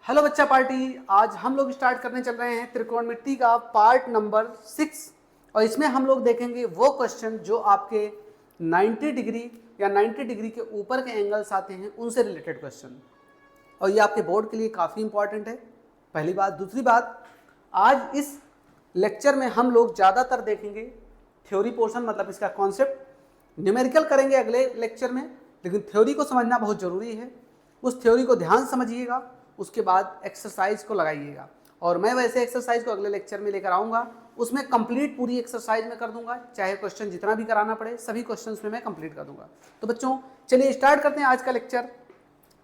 Hello बच्चा party. आज हम लोग स्टार्ट करने चल रहे हैं त्रिकोणमिति का पार्ट नंबर 6 और इसमें हम लोग देखेंगे वो क्वेश्चन जो आपके 90 डिग्री या 90 डिग्री के ऊपर के एंगल्स आते हैं उनसे रिलेटेड क्वेश्चन, और ये आपके बोर्ड के लिए काफ़ी इंपॉर्टेंट है। पहली बात। दूसरी बात, आज इस लेक्चर में हम लोग ज़्यादातर देखेंगे थ्योरी पोर्शन, मतलब इसका कॉन्सेप्ट। न्यूमेरिकल करेंगे अगले लेक्चर में, लेकिन थ्योरी को समझना बहुत ज़रूरी है। उस थ्योरी को ध्यान समझिएगा, उसके बाद एक्सरसाइज को लगाइएगा। और मैं वैसे एक्सरसाइज को अगले लेक्चर में लेकर आऊँगा, उसमें कंप्लीट पूरी एक्सरसाइज में कर दूंगा, चाहे क्वेश्चन जितना भी कराना पड़े सभी क्वेश्चंस में मैं कंप्लीट कर दूंगा। तो बच्चों चलिए स्टार्ट करते हैं आज का लेक्चर।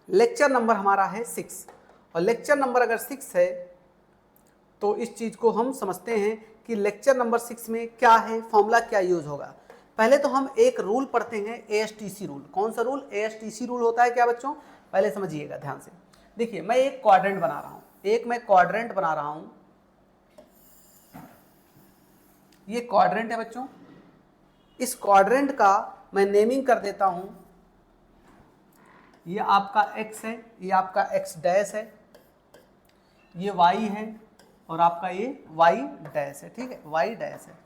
लेक्चर नंबर हमारा है 6, और लेक्चर नंबर अगर 6 है तो इस चीज़ को हम समझते हैं कि लेक्चर नंबर 6 में क्या है, फॉर्मूला क्या यूज़ होगा। पहले तो हम एक रूल पढ़ते हैं, ASTC रूल। कौन सा रूल? ASTC रूल होता है क्या बच्चों? पहले समझिएगा ध्यान से। देखिए मैं एक क्वाड्रेंट बना रहा हूँ, क्वाड्रेंट बना रहा हूँ। ये क्वाड्रेंट है बच्चों। इस क्वाड्रेंट का मैं नेमिंग कर देता हूँ। ये आपका x है, ये आपका x डैश है, ये y है और आपका ये y डैश है। ठीक है, y डैश है।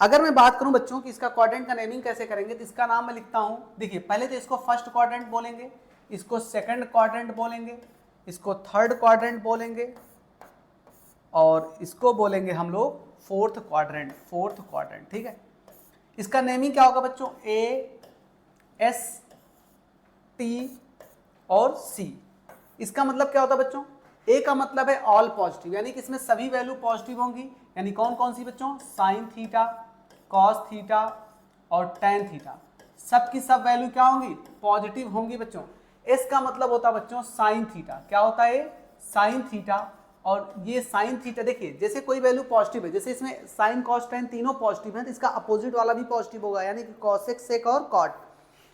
अगर मैं बात करूं बच्चों कि इसका क्वाड्रेंट का नेमिंग कैसे करेंगे, तो इसका नाम मैं लिखता हूं। देखिए पहले तो इसको फर्स्ट क्वाड्रेंट बोलेंगे, इसको सेकंड क्वाड्रेंट बोलेंगे, इसको थर्ड क्वाड्रेंट बोलेंगे, और इसको बोलेंगे हम लोग फोर्थ क्वाड्रेंट। ठीक है, इसका नेमिंग क्या होगा बच्चों? A, S, T और C। इसका मतलब क्या होता है बच्चों? A का मतलब है ऑल पॉजिटिव, यानी कि इसमें सभी वैल्यू पॉजिटिव होंगी। यानी कौन कौन सी बच्चों? साइन थीटा, कॉस थीटा और टेन थीटा, सब की सब वैल्यू क्या होंगी? पॉजिटिव होंगी बच्चों। S का मतलब होता है बच्चों साइन थीटा। क्या होता है? Sine theta. और ये साइन थीटा देखिए, जैसे कोई वैल्यू पॉजिटिव है, जैसे इसमें साइन कॉस टेन तीनों पॉजिटिव है, तो इसका अपोजिट वाला भी पॉजिटिव होगा, यानी कि कॉसेक सेक और कॉट।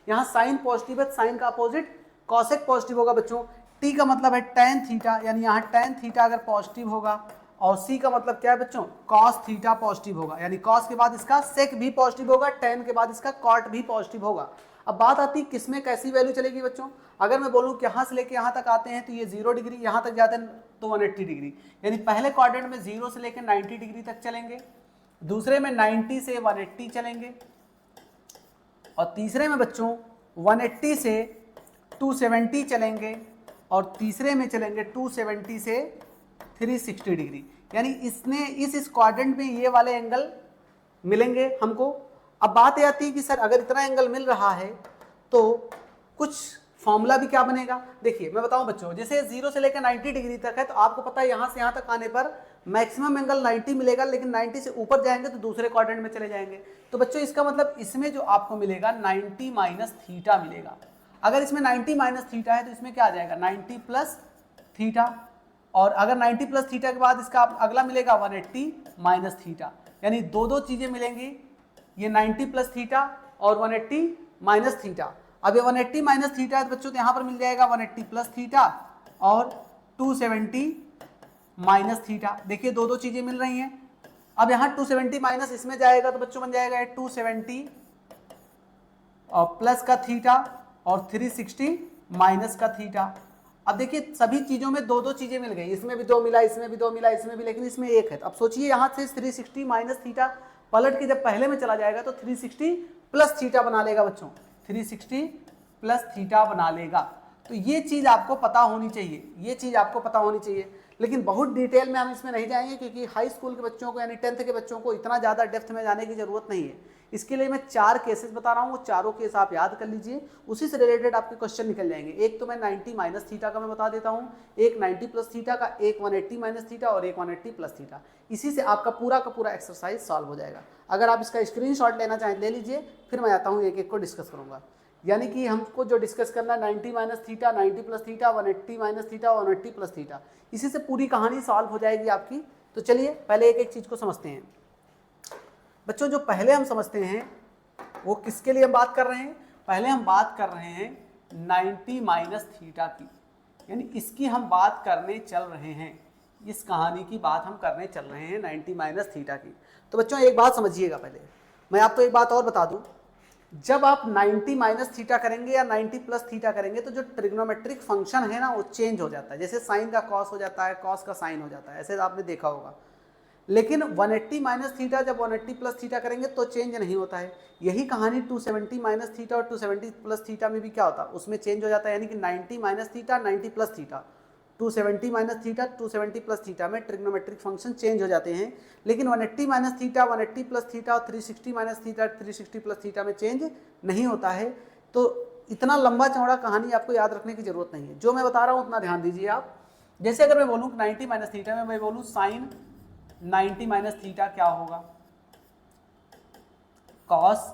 यहाँ साइन पॉजिटिव है, साइन का अपोजिट कॉसेक पॉजिटिव होगा बच्चों। टी का मतलब है टेन थीटा, यानी यहाँ टेन थीटा अगर पॉजिटिव होगा, और सी का मतलब क्या है बच्चों? कॉस थीटा पॉजिटिव होगा, यानी कॉस के बाद इसका सेक भी पॉजिटिव होगा, टेन के बाद इसका कॉट भी पॉजिटिव होगा। अब बात आती है किसमें कैसी वैल्यू चलेगी बच्चों। अगर मैं बोलूँ कि यहाँ से लेके यहाँ तक आते हैं तो ये 0 डिग्री, यहाँ तक जाते हैं तो 180 डिग्री, यानी पहले क्वाड्रेंट में 0 से लेकर 90 डिग्री तक चलेंगे, दूसरे में 90 से 180 चलेंगे, और तीसरे में बच्चों 180 से 270 चलेंगे, और तीसरे में चलेंगे 270 से 360 डिग्री। यानी इसने इस क्वाड्रेंट में ये वाले एंगल मिलेंगे हमको। अब बात ये आती है कि सर अगर इतना एंगल मिल रहा है तो कुछ फॉर्मूला भी क्या बनेगा। देखिए मैं बताऊं बच्चों, जैसे 0 से लेकर 90 डिग्री तक है, तो आपको पता है यहाँ से यहाँ तक आने पर मैक्सिमम एंगल 90 मिलेगा, लेकिन 90 से ऊपर जाएंगे तो दूसरे क्वाड्रेंट में चले जाएंगे। तो बच्चों इसका मतलब इसमें जो आपको मिलेगा 90 माइनस थीटा मिलेगा। अगर इसमें 90 माइनस थीटा है तो इसमें क्या आ जाएगा? 90 प्लस थीटा। और अगर 90 प्लस थीटा के बाद इसका अगला मिलेगा 180 माइनस थीटा, यानी दो चीजें मिलेंगी, ये 90 प्लस थीटा और 180 माइनस थीटा। अब ये 180 माइनस थीटा है तो बच्चों तो यहाँ पर मिल जाएगा 180 प्लस थीटा और 270 माइनस थीटा। देखिए दो चीजें मिल रही हैं। अब यहाँ 270 माइनस इसमें जाएगा तो बच्चों बन जाएगा 270 और प्लस का थीटा और 360 माइनस का थीटा। अब देखिए सभी चीजों में दो चीजें मिल गई, इसमें भी 2 मिला, इसमें भी 2 मिला, इसमें भी, लेकिन इसमें 1 है। तो अब सोचिए यहाँ से 360 माइनस थीटा पलट के जब पहले में चला जाएगा तो 360 प्लस थीटा बना लेगा बच्चों, 360 प्लस थीटा बना लेगा। तो ये चीज आपको पता होनी चाहिए, ये चीज आपको पता होनी चाहिए। लेकिन बहुत डिटेल में हम इसमें नहीं जाएंगे, क्योंकि हाई स्कूल के बच्चों को यानी 10th के बच्चों को इतना ज़्यादा डेप्थ में जाने की जरूरत नहीं है। इसके लिए मैं 4 केसेस बता रहा हूँ, वो चारों केस आप याद कर लीजिए, उसी से रिलेटेड आपके क्वेश्चन निकल जाएंगे। एक तो मैं 90 माइनस थीटा का मैं बता देता हूँ, एक 90 प्लस थीटा का, एक 180 माइनस थीटा और एक 180 प्लस थीटा। इसी से आपका पूरा का पूरा एक्सरसाइज सॉल्व हो जाएगा। अगर आप इसका स्क्रीनशॉट लेना चाहें ले लीजिए, फिर मैं आता हूँ एक एक को डिस्कस करूँगा। यानी कि हमको जो डिस्कस करना है 90 minus theta, 90 plus theta, 180 minus theta, 180 plus theta, इसी से पूरी कहानी सॉल्व हो जाएगी आपकी। तो चलिए पहले एक एक चीज़ को समझते हैं बच्चों। जो पहले हम समझते हैं वो किसके लिए हम बात कर रहे हैं? पहले हम बात कर रहे हैं 90 माइनस थीटा की, यानी इसकी हम बात करने चल रहे हैं, इस कहानी की बात हम करने चल रहे हैं 90 माइनस थीटा की। तो बच्चों एक बात समझिएगा, पहले मैं आपको एक बात और बता दूं जब आप 90 माइनस थीटा करेंगे या 90 प्लस थीटा करेंगे तो जो ट्रिग्नोमेट्रिक फंक्शन है ना वो चेंज हो जाता है, जैसे साइन का कॉस हो जाता है, कॉस का साइन हो जाता है, ऐसे आपने देखा होगा। लेकिन 180 माइनस थीटा जब 180 प्लस थीटा करेंगे तो चेंज नहीं होता है। यही कहानी 270 माइनस थीटा और 270 प्लस थीटा में भी क्या होता है, उसमें चेंज हो जाता है, यानी कि 90 minus theta 90 plus theta, 270 minus theta 270 plus theta में ट्रिग्नोमेट्रिक फंक्शन चेंज हो जाते हैं। लेकिन 180 माइनस थीटा 180 प्लस थीटा और 360 माइनस थीटा 360 प्लस थीटा में चेंज नहीं होता है। तो इतना लंबा चौड़ा कहानी आपको याद रखने की जरूरत नहीं है, जो मैं बता रहा हूँ उतना ध्यान दीजिए आप। जैसे अगर मैं बोलूँ 90 माइनस थीटा में मैं बोलूँ साइन 90 माइनस थीटा क्या होगा, कॉस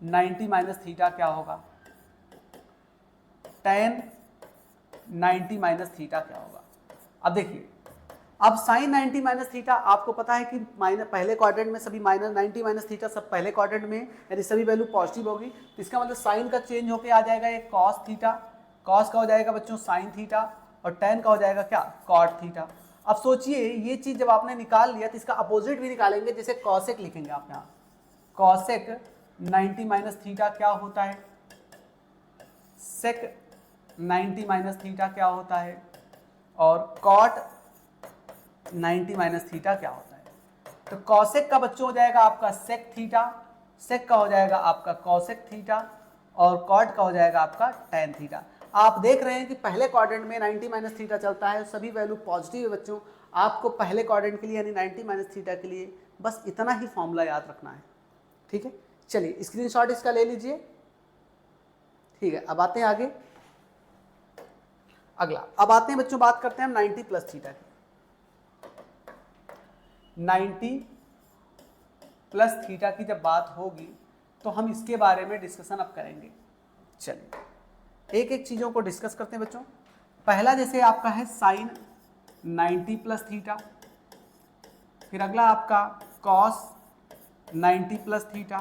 90 माइनस थीटा क्या होगा, टेन 90 माइनस थीटा क्या होगा। अब देखिए, अब साइन 90 माइनस थीटा आपको पता है कि पहले क्वाड्रेंट में सभी माइनस 90 माइनस थीटा सब पहले क्वाड्रेंट में, यानी सभी वैल्यू पॉजिटिव होगी। तो इसका मतलब साइन का चेंज होके आ जाएगा ये कॉस थीटा, कॉस का हो जाएगा बच्चों साइन थीटा, और टेन का हो जाएगा क्या, कॉट थीटा। अब सोचिए ये चीज जब आपने निकाल लिया तो इसका अपोजिट भी निकालेंगे, जैसे कॉसेक लिखेंगे आप यहाँ, कॉसेक 90 माइनस थीटा क्या होता है, सेक 90 माइनस थीटा क्या होता है, और कॉट 90 माइनस थीटा क्या होता है। तो कॉसेक का बच्चों हो जाएगा आपका सेक थीटा, सेक का हो जाएगा आपका कॉसेक थीटा, और कॉट का हो जाएगा आपका टेन थीटा। आप देख रहे हैं कि पहले क्वाड्रेंट में 90 माइनस थीटा चलता है, सभी वैल्यू पॉजिटिव है बच्चों। आपको पहले क्वाड्रेंट के लिए यानी 90 माइनस थीटा के लिए बस इतना ही फॉर्मूला याद रखना है, ठीक है। चलिए स्क्रीनशॉट इसका ले लीजिए, ठीक है। अब आते हैं आगे, अगला अब आते हैं बच्चों, बात करते हैं हम 90 प्लस थीटा की। 90 प्लस थीटा की जब बात होगी तो हम इसके बारे में डिस्कशन अब करेंगे। चलिए एक एक चीज़ों को डिस्कस करते हैं बच्चों। पहला जैसे आपका है साइन 90 प्लस थीटा, फिर अगला आपका कॉस 90 प्लस थीटा,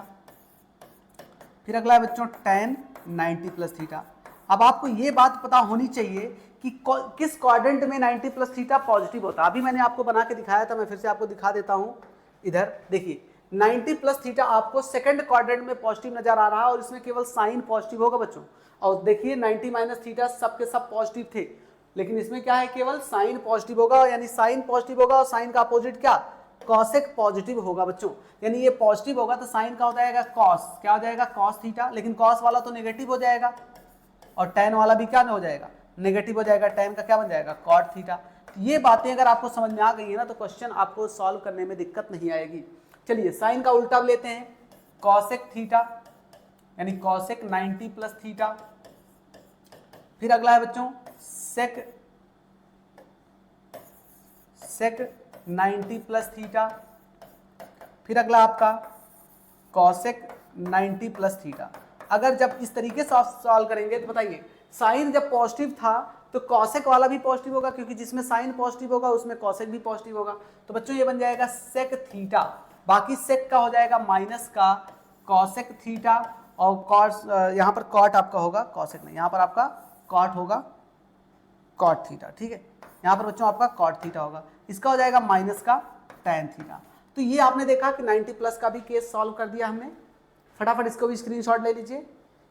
फिर अगला है बच्चों टेन 90 प्लस थीटा। अब आपको ये बात पता होनी चाहिए कि किस क्वाड्रेंट में 90 प्लस थीटा पॉजिटिव होता है। अभी मैंने आपको बना के दिखाया था, मैं फिर से आपको दिखा देता हूँ। इधर देखिए 90 प्लस थीटा आपको सेकंड क्वाड्रेंट में पॉजिटिव नजर आ रहा है, और इसमें केवल साइन पॉजिटिव होगा बच्चों। और देखिए 90 माइनस थीटा सबके सब पॉजिटिव थे, लेकिन इसमें क्या है, केवल साइन पॉजिटिव होगा, यानी साइन पॉजिटिव होगा, और साइन का अपोजिट क्या, कॉसेक पॉजिटिव होगा बच्चों। यानी ये पॉजिटिव होगा तो साइन का हो जाएगा कॉस, क्या हो जाएगा, कॉस थीटा। लेकिन कॉस वाला तो नेगेटिव हो जाएगा, और टेन वाला भी क्या हो जाएगा, नेगेटिव हो जाएगा। टेन का क्या बन जाएगा, कॉट थीटा। ये बातें अगर आपको समझ में आ गई है ना तो क्वेश्चन आपको सॉल्व करने में दिक्कत नहीं आएगी। चलिए साइन का उल्टा लेते हैं, कॉसेक थीटा यानी कॉसेक 90 प्लस थीटा, फिर अगला है बच्चों सेक 90 प्लस थीटा, फिर अगला आपका कॉसेक 90 प्लस थीटा। अगर जब इस तरीके से आप सॉल्व करेंगे तो बताइए, साइन जब पॉजिटिव था तो कॉसेक वाला भी पॉजिटिव होगा, क्योंकि जिसमें साइन पॉजिटिव होगा उसमें कॉसेक भी पॉजिटिव होगा। तो बच्चों ये बन जाएगा सेक थीटा, बाकी सेक का हो जाएगा माइनस का कॉसेक थीटा, और कॉस यहाँ पर कॉट आपका होगा, कॉसेक नहीं, यहाँ पर आपका कॉट होगा कॉट थीटा, ठीक है। यहाँ पर बच्चों आपका कॉट थीटा होगा, इसका हो जाएगा माइनस का टेन थीटा। तो ये आपने देखा कि 90 प्लस का भी केस सॉल्व कर दिया हमने। फटाफट इसको भी स्क्रीनशॉट ले लीजिए।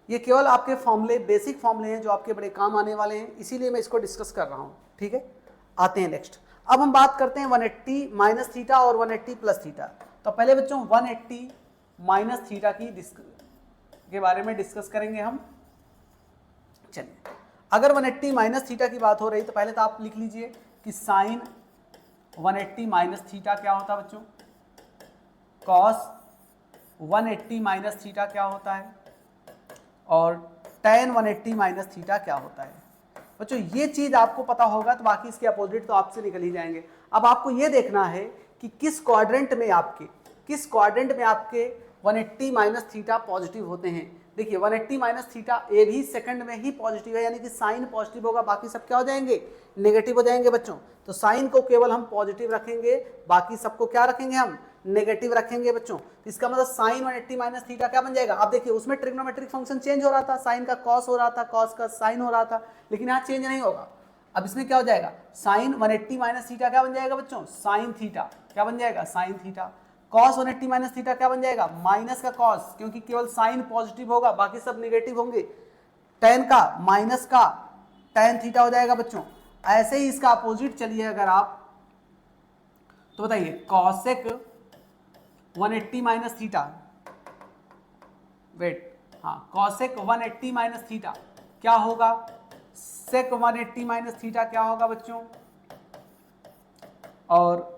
ये केवल आपके फॉर्मूले, बेसिक फॉर्मूले हैं जो आपके बड़े काम आने वाले हैं, इसीलिए मैं इसको डिस्कस कर रहा हूँ, ठीक है। आते हैं नेक्स्ट, अब हम बात करते हैं 180 माइनस थीटा और 180 प्लस थीटा। तो पहले बच्चों 180 माइनस थीटा के बारे में डिस्कस करेंगे हम। चलिए, अगर 180 माइनस थीटा की बात हो रही तो पहले तो आप लिख लीजिए कि साइन 180 माइनस थीटा क्या होता है बच्चों, कॉस 180 माइनस थीटा क्या होता है, और tan 180 माइनस थीटा क्या होता है। बच्चों ये चीज आपको पता होगा तो बाकी इसके अपोजिट तो आपसे निकल ही जाएंगे। अब आपको ये देखना है कि किस क्वाड्रेंट में आपके 180 माइनस थीटा पॉजिटिव होते हैं। देखिए 180 माइनस थीटा ए भी सेकंड में ही पॉजिटिव है, यानी कि साइन पॉजिटिव होगा, बाकी सब क्या हो जाएंगे, नेगेटिव हो जाएंगे बच्चों। तो साइन को केवल हम पॉजिटिव रखेंगे, बाकी सबको क्या रखेंगे, हम नेगेटिव रखेंगे बच्चों। तो इसका मतलब साइन 180 माइनस थीटा क्या बन जाएगा। आप देखिए उसमें ट्रिग्नोमेट्रिक फंक्शन चेंज हो रहा था, साइन का कॉस हो रहा था, कॉस का साइन हो रहा था, लेकिन यहाँ चेंज नहीं होगा। अब इसमें क्या हो जाएगा, साइन 180 माइनस थीटा क्या बन जाएगा बच्चों, साइन थीटा क्या बन जाएगा, sine theta. cos 180 minus theta क्या बन जाएगा, माइनस का cos, क्योंकि केवल साइन पॉजिटिव होगा, बाकी सब निगेटिव होंगे, tan का माइनस का tan थीटा हो जाएगा बच्चों। ऐसे ही इसका अपोजिट चलिए अगर आप, तो बताइए cosec 180 माइनस थीटा, वेट, हाँ cosec 180 माइनस थीटा क्या होगा, sec 180 माइनस थीटा क्या होगा बच्चों, और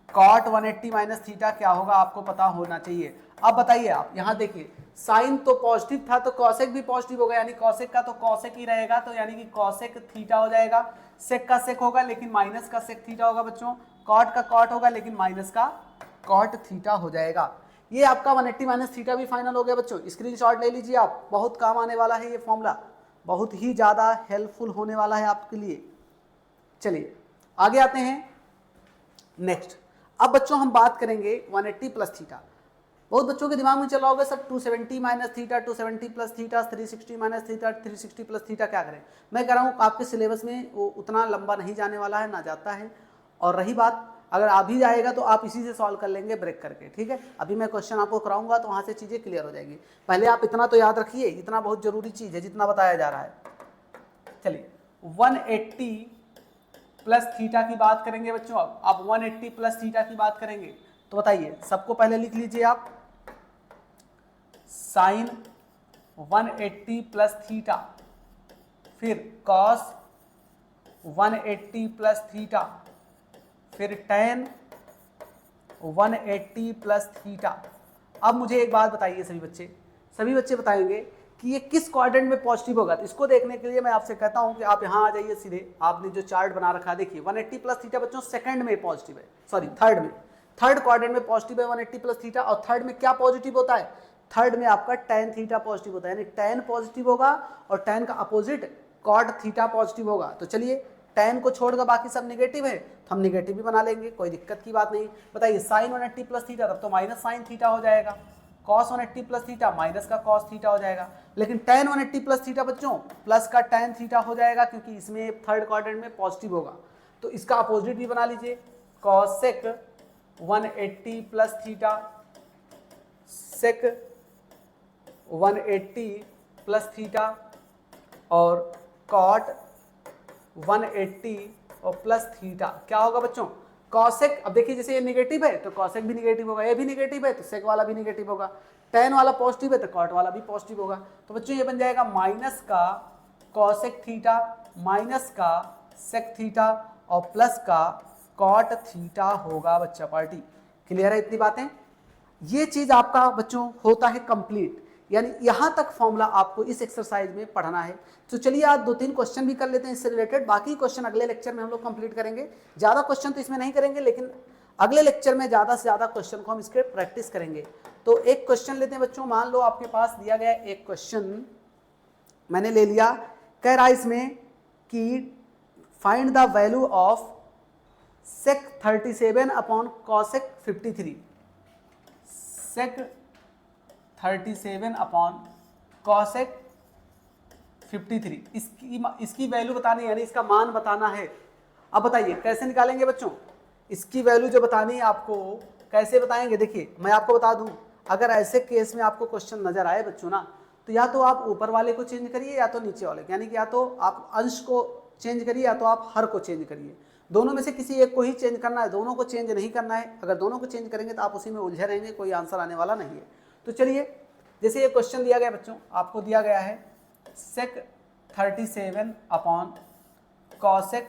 cot 180 माइनस थीटा क्या होगा, आपको पता होना चाहिए। अब बताइए आप, यहां देखिए साइन तो पॉजिटिव था तो cosec भी पॉजिटिव होगा, यानी cosec का तो cosec ही रहेगा, तो यानी कि cosec थीटा हो जाएगा, sec का sec होगा लेकिन माइनस का sec थीटा होगा बच्चों, cot का cot होगा लेकिन माइनस का cot थीटा हो जाएगा। ये आपका 180 माइनस थीटा भी फाइनल हो गया बच्चों, स्क्रीनशॉट ले लीजिए आप, बहुत काम आने वाला है ये फॉर्मूला, बहुत ही ज्यादा हेल्पफुल होने वाला है आपके लिए। चलिए आगे आते हैं नेक्स्ट। अब बच्चों हम बात करेंगे 180 प्लस थीटा। बहुत बच्चों के दिमाग में चल रहा होगा sir 270 minus theta, 270 plus theta, 360 minus theta, 360 plus theta क्या करें। मैं कह रहा हूँ आपके सिलेबस में वो उतना लंबा नहीं जाने वाला है, ना जाता है, और रही बात अगर आ भी जाएगा तो आप इसी से सॉल्व कर लेंगे ब्रेक करके, ठीक है। अभी मैं क्वेश्चन आपको कराऊंगा तो वहाँ से चीज़ें क्लियर हो जाएगी। पहले आप इतना तो याद रखिए, इतना बहुत जरूरी चीज़ है जितना बताया जा रहा है। चलिए 180 प्लस थीटा की बात करेंगे बच्चों, अब 180 प्लस थीटा की बात करेंगे तो बताइए, सबको पहले लिख लीजिए आप साइन 180 प्लस थीटा, फिर कॉस 180 प्लस थीटा, फिर tan 180 प्लस थीटा। अब मुझे एक बात बताइए सभी बच्चे बताएंगे कि ये किस क्वाड्रेंट में पॉजिटिव होगा। तो इसको देखने के लिए मैं आपसे कहता हूं कि आप यहां आ जाइए सीधे, आपने जो चार्ट बना रखा है देखिए 180 प्लस थीटा बच्चों सेकंड में पॉजिटिव है, सॉरी थर्ड में, थर्ड क्वाड्रेंट में पॉजिटिव है 180 प्लस थीटा। और थर्ड में क्या पॉजिटिव होता है, थर्ड में आपका tan थीटा पॉजिटिव होता है, यानी tan पॉजिटिव होगा और tan का अपोजिट cot थीटा पॉजिटिव होगा। तो चलिए tan को छोड़कर बाकी सब निगेटिव है तो हम निगेटिव भी बना लेंगे, कोई दिक्कत की बात नहीं। बताइए साइन 180 प्लस थीटा तब तो माइनस साइन थीटा हो जाएगा, cos 180 प्लस थीटा माइनस का cos थीटा हो जाएगा, लेकिन tan 180 प्लस थीटा बच्चों प्लस का tan थीटा हो जाएगा, क्योंकइसमें थर्ड क्वाड्रेंट में पॉजिटिव होगा। तो इसका अपोजिट भी बना लीजिए, cosec 180 plus theta, sec 180 plus theta, और cot 180 और प्लस थीटा क्या होगा बच्चों, cosec। अब देखिए जैसे ये नेगेटिव है तो cosec भी नेगेटिव होगा, ये भी नेगेटिव है तो sec वाला भी नेगेटिव होगा, tan वाला पॉजिटिव है तो cot वाला भी पॉजिटिव होगा। तो बच्चों ये बन जाएगा माइनस का cosec थीटा, माइनस का sec थीटा और प्लस का cot थीटा होगा बच्चा पार्टी। क्लियर है इतनी बातें। ये चीज आपका बच्चों होता है कंप्लीट, यानी यहां तक फॉर्मूला आपको इस एक्सरसाइज में पढ़ना है। तो चलिए आज 2-3 क्वेश्चन भी कर लेते हैं इससे रिलेटेड, बाकी क्वेश्चन अगले लेक्चर में हम लोग कंप्लीट करेंगे। ज्यादा क्वेश्चन तो इसमें नहीं करेंगे, लेकिन अगले लेक्चर में ज्यादा से ज्यादा क्वेश्चन को हम इसके प्रैक्टिस करेंगे। तो एक क्वेश्चन लेते हैं बच्चों, मान लो आपके पास दिया गया एक क्वेश्चन मैंने ले लिया, कह रहा है इसमें कि find the value of sec 37 upon cosec 53, sec 37 upon cosec 53, इसकी वैल्यू बतानी है, यानी इसका मान बताना है। अब बताइए कैसे निकालेंगे बच्चों, इसकी वैल्यू जो बतानी है आपको कैसे बताएंगे। देखिए मैं आपको बता दूं, अगर ऐसे केस में आपको क्वेश्चन नजर आए बच्चों ना, तो या तो आप ऊपर वाले को चेंज करिए या तो नीचे वाले, यानी कि या तो आप अंश को चेंज करिए या तो आप हर को चेंज करिए, दोनों में से किसी एक को ही चेंज करना है, दोनों को चेंज नहीं करना है। अगर दोनों को चेंज करेंगे तो आप उसी में उलझे रहेंगे, कोई आंसर आने वाला नहीं है। तो चलिए जैसे ये क्वेश्चन दिया गया बच्चों, आपको दिया गया है sec 37 अपॉन cosec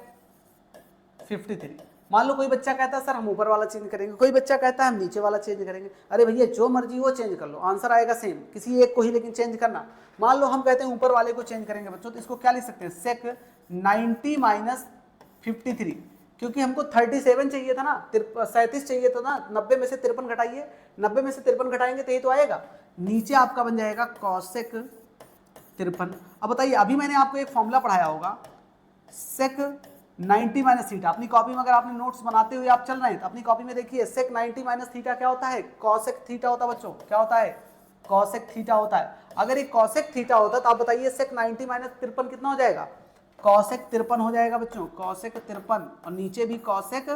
53। मान लो कोई बच्चा कहता है सर हम ऊपर वाला चेंज करेंगे, कोई बच्चा कहता है हम नीचे वाला चेंज करेंगे। अरे भैया जो मर्जी वो चेंज कर लो, आंसर आएगा सेम, किसी एक को ही लेकिन चेंज करना। मान लो हम कहते हैं ऊपर वाले को चेंज करेंगे बच्चों, तो इसको क्या लिख सकते हैं, sec 90 माइनस 53, क्योंकि हमको 37 चाहिए था ना, 37 चाहिए था ना, 90 में से 53 घटाइए, 90 में से 53 घटाएंगे तो ये तो आएगा, नीचे आपका बन जाएगा cosec 53। अब बताइए अभी मैंने आपको एक फॉर्मूला पढ़ाया होगा sec 90 माइनस थीटा, अपनी कॉपी में अगर आपने नोट्स बनाते हुए आप चल रहे हैं तो अपनी कॉपी में देखिए sec 90 माइनस थीटा क्या होता है, cosec थीटा होता है बच्चों, क्या होता है, cosec थीटा होता है। अगर ये cosec थीटा होता तो आप बताइए sec 90 माइनस 53 कितना हो जाएगा, cosec 53 हो जाएगा बच्चों, cosec 53, और नीचे भी cosec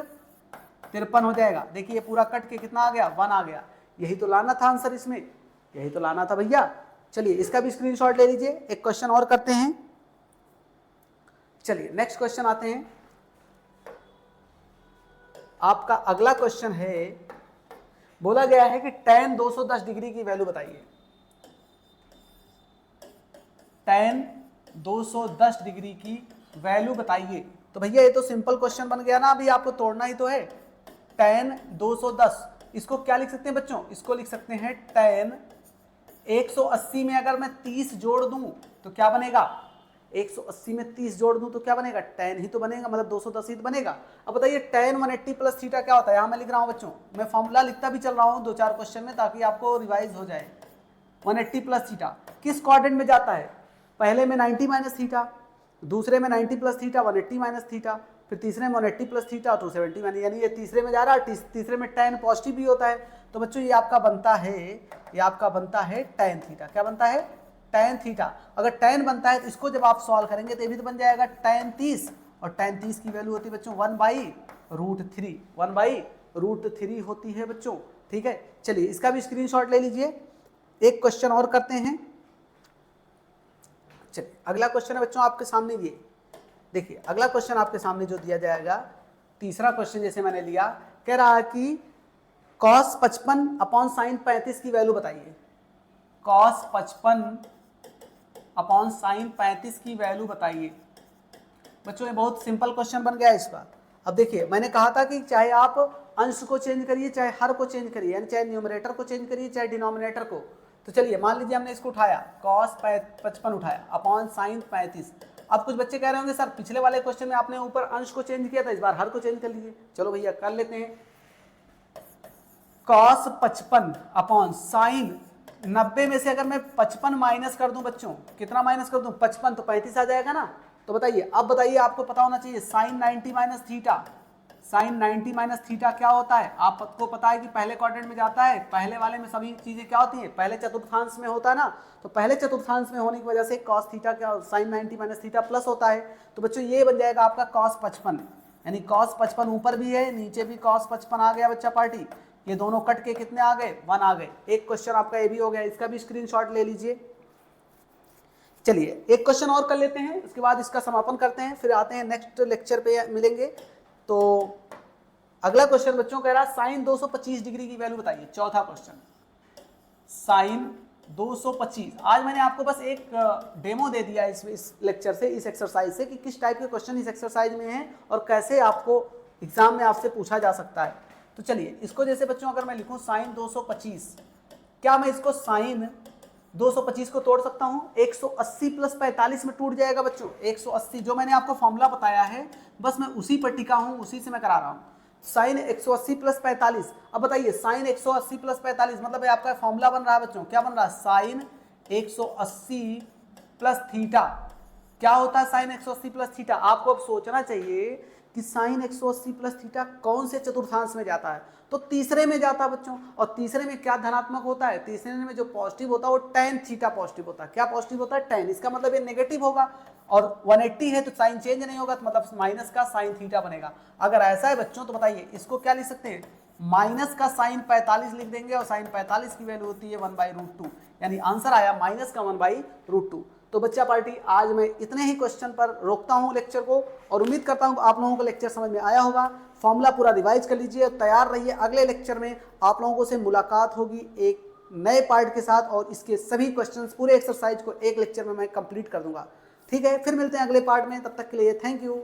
53 हो जाएगा। देखिए पूरा कट के कितना आ गया, 1 आ गया। यही तो लाना था आंसर इसमें, यही तो लाना था भैया। चलिए इसका भी स्क्रीनशॉट ले लीजिए। एक क्वेश्चन और करते हैं। चलिए नेक्स्ट क्वेश्चन आते हैं। आपका अगला क्वेश्चन है, बोला गया है कि tan 210 डिग्री की वैल्यू बताइए। tan 210 डिग्री की वैल्यू बताइए। तो भैया ये तो सिंपल क्वेश्चन बन गया ना, अभी आपको तोड़ना ही तो है। tan 210, इसको क्या लिख सकते हैं बच्चों, इसको लिख सकते हैं tan 180 में अगर मैं 30 जोड़ दूं तो क्या बनेगा, 180 में 30 जोड़ दूं तो क्या बनेगा, tan ही तो बनेगा, मतलब 210 ही तो बनेगा। अब बताइए tan 180 प्लस थीटा क्या होता है। यहाँ मैं लिख रहा हूँ बच्चों, मैं फॉर्मूला लिखता भी चल रहा हूँ 2-4 क्वेश्चन में ताकि आपको रिवाइज हो जाए। 180 प्लस थीटा किस क्वाड्रेंट में जाता है, पहले में 90 माइनस थीटा, दूसरे में 90 प्लस थीटा 180 माइनस थीटा, फिर तीसरे में 180 प्लस थीटा 270 माइनस, यानी ये तीसरे में जा रहा है, तीसरे में tan पॉजिटिव भी होता है। तो बच्चों ये आपका बनता है, ये आपका बनता है tan थीटा। क्या बनता है, tan थीटा। अगर tan बनता है तो इसको जब आप सॉल्व करेंगे तो ये भी तो बन जाएगा tan 30, और tan 30 की वैल्यू होती है बच्चों 1/√3, 1/√3 होती है बच्चों। ठीक है, चलिए इसका भी स्क्रीनशॉट ले लीजिए। एक क्वेश्चन और करते हैं। चलिए अगला क्वेश्चन है बच्चों आपके सामने ये देखिए, अगला क्वेश्चन आपके सामने जो दिया जाएगा, तीसरा क्वेश्चन जैसे मैंने लिया, कह रहा है कि cos 55 अपॉन sin 35 की वैल्यू बताइए। cos 55 अपॉन sin 35 की वैल्यू बताइए। बच्चों ये बहुत सिंपल क्वेश्चन बन गया है इस बार। अब देखिए मैंने कहा था कि चाहे आप अंश को चेंज करिए, चाहे हर को चेंज करिए, यानी चाहे न्यूमरेटर को चेंज करिए, चाहे डिनोमिनेटर को। तो चलिए मान लीजिए हमने इसको उठाया, cos 55 उठाया अपॉन sin 35। अब कुछ बच्चे कह रहे होंगे सर पिछले वाले क्वेश्चन में आपने ऊपर अंश को चेंज किया था, इस बार हर को चेंज कर लीजिए। चलो भैया कर लेते हैं। cos 55 अपॉन sin 90 में से अगर मैं 55 माइनस कर दूं बच्चों, कितना माइनस कर दूं, 55, तो 35 आ जाएगा ना। तो बताइए, अब बताइए, आपको पता होना चाहिए sin 90 minus theta, sin 90 minus theta क्या होता है। आपको पता है कि पहले क्वाड्रेंट में जाता है, पहले वाले में सभी चीजें क्या होती हैं, पहले चतुर्थांश में होता है ना। तो पहले चतुर्थांश में होने की वजह से cos थीटा क्या, sin 90 माइनस थीटा प्लस होता है। तो बच्चों ये बन जाएगा आपका cos 55, यानी cos 55 ऊपर भी है नीचे भी cos 55 आ गया बच्चा पार्टी। ये दोनों कट के कितने आ गए, 1 आ गए। एक क्वेश्चन आपका ये भी हो गया, इसका भी स्क्रीनशॉट ले लीजिए। चलिए एक क्वेश्चन और कर लेते हैं, उसके बाद इसका समापन करते हैं, फिर आते हैं नेक्स्ट लेक्चर पे मिलेंगे। तो अगला क्वेश्चन बच्चों कह रहा है sin 225 डिग्री की वैल्यू बताइए। चौथा क्वेश्चन sin 225। आज मैंने आपको बस एक डेमो दे दिया इस लेक्चर से, इस एक्सरसाइज से, कि किस टाइप के क्वेश्चन इस एक्सरसाइज में हैं और कैसे आपको एग्जाम में आपसे पूछा जा सकता है। तो चलिए इसको जैसे बच्चों अगर मैं लिखूं sin 225, क्या मैं इसको sin 225 को तोड़ सकता हूं, 180 प्लस 45 में टूट जाएगा बच्चों। 180 जो मैंने आपको फॉर्मूला बताया है, बस मैं उसी पर टिका हूं, उसी से मैं करा रहा हूं। sin 180 plus 45। अब बताइए sin 180 प्लस 45 मतलब आपका फॉर्मूला बन रहा है बच्चों, क्या बन रहा है, sin 180 प्लस थीटा। क्या होता है sin 180 प्लस थीटा। आपको अब सोचना चाहिए कि sin 180 प्लस थीटा कौन से चतुर्थांश में जाता है, तो तीसरे में जाता है बच्चों। और तीसरे में क्या धनात्मक होता है, तीसरे में जो पॉजिटिव होता है वो tan थीटा पॉजिटिव होता है। क्या पॉजिटिव होता है, tan। इसका मतलब ये नेगेटिव होगा, और 180 है तो साइन चेंज नहीं होगा, तो मतलब माइनस का साइन थीटा बनेगा। अगर ऐसा है बच्चों तो बताइए इसको क्या लिख सकते हैं, माइनस का साइन 45 लिख देंगे, और साइन 45 की वैल्यू होती है 1/√2, यानी आंसर आया माइनस का 1/√2। तो बच्चा पार्टी आज मैं इतने ही क्वेश्चन पर रोकता हूं लेक्चर को, और उम्मीद करता हूं आप लोगों को लेक्चर समझ में आया होगा। फॉर्मूला पूरा रिवाइज कर लीजिए, तैयार रहिए। अगले लेक्चर में आप लोगों से मुलाकात होगी एक नए पार्ट के साथ, और इसके सभी क्वेश्चंस पूरे एक्सरसाइज को एक लेक्चर में मैं कंप्लीट कर दूंगा। ठीक है, फिर मिलते हैं अगले पार्ट में, तब तक के लिए थैंक यू।